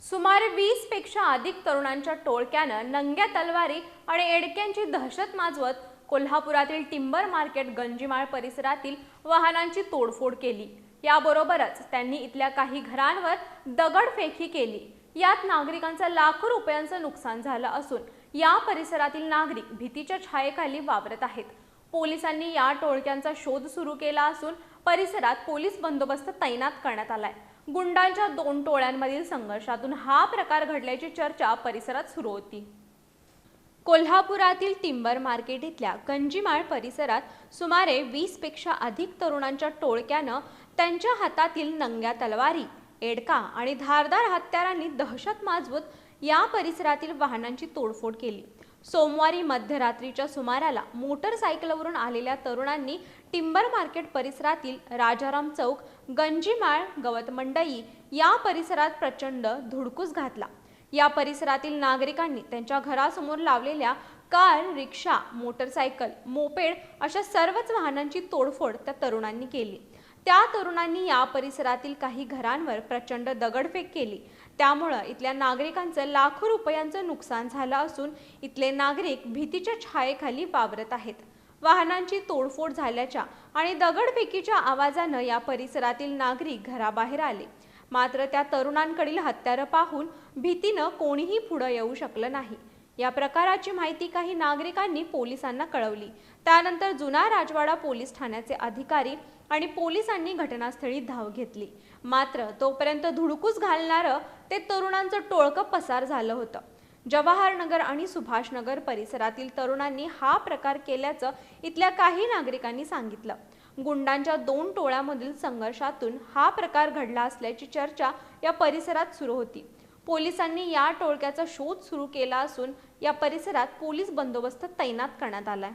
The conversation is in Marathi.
सुमारे 20 पेक्षा अधिक तरुणांच्या टोळक्यानं नंग्या तलवारी आणि एडक्यांची दहशत माजवत कोल्हापुरातील टिंबर मार्केट गंजीमाळ परिसरातील वाहनांची तोडफोड केली। याबरोबरच त्यांनी इथल्या काही घरांवर दगडफेकी केली। यात नागरिकांचं लाखो रुपयांचं नुकसान झालं असून या परिसरातील नागरिक भीतीच्या छायेखाली वावरत आहेत। पोलिसांनी या टोळक्यांचा शोध सुरू केला असून परिसरात पोलीस बंदोबस्त तैनात करण्यात आलाय। गुंडांच्या दोन टोळ्यांमधील संघर्षातून हा प्रकार घडल्याची चर्चा परिसरात सुरू होती। कोल्हापुरातील टिंबर मार्केट इथल्या गंजीमाळ परिसरात सुमारे 20 पेक्षा अधिक तरुणांच्या टोळक्यानं त्यांच्या हातातील नंग्या तलवारी, एडका आणि धारदार हत्यारांनी दहशत माजवत या परिसरातील वाहनांची तोडफोड केली। सोमवारी मध्यरात्रीच्या सुमाराला मोटरसायकलवरून आलेल्या तरुणांनी टिंबर मार्केट परिसरातील राजाराम चौक, गंजीमाळ, गवत मंडई या परिसरात प्रचंड धुडकूस घातला। या परिसरातील नागरिकांनी त्यांच्या घरासमोर लावलेल्या कार, रिक्षा, मोटरसायकल, मोपेड अशा सर्वच वाहनांची तोडफोड त्या तरुणांनी केली। त्या तरुणांनी या परिसरातील काही घरांवर प्रचंड दगडफेक केली। त्यामुळे इथल्या नागरिकांचं लाखो रुपयांचं नुकसान झालं असून इथले नागरिक भीतीच्या छायेखाली वावरत आहेत। वाहनांची तोडफोड झाल्याच्या आणि दगडफेकीच्या आवाजानं या परिसरातील नागरिक घराबाहेर आले। मात्र त्या तरुणांकडील हत्यारं पाहून भीतीनं कोणीही पुढे येऊ शकलं नाही। या प्रकाराची माहिती काही नागरिकांनी पोलिसांना कळवली। त्यानंतर जुना राजवाडा पोलीस ठाण्याचे अधिकारी आणि पोलिसांनी घटनास्थळी धाव घेतली। मात्र तोपर्यंत धुडकूस घालणारं ते तरुणांचं टोळकं पसार झालं होतं। जवाहरनगर आणि सुभाषनगर परिसरातील तरुणांनी हा प्रकार केल्याचं इथल्या काही नागरिकांनी सांगितलं। गुंडांच्या दोन टोळ्यांमधील संघर्षातून हा प्रकार घडला असल्याची चर्चा या परिसरात सुरू होती। पोलिसांनी या टोळक्याचा शोध सुरू केला असून या परिसरात पोलीस बंदोबस्त तैनात करण्यात आलाय।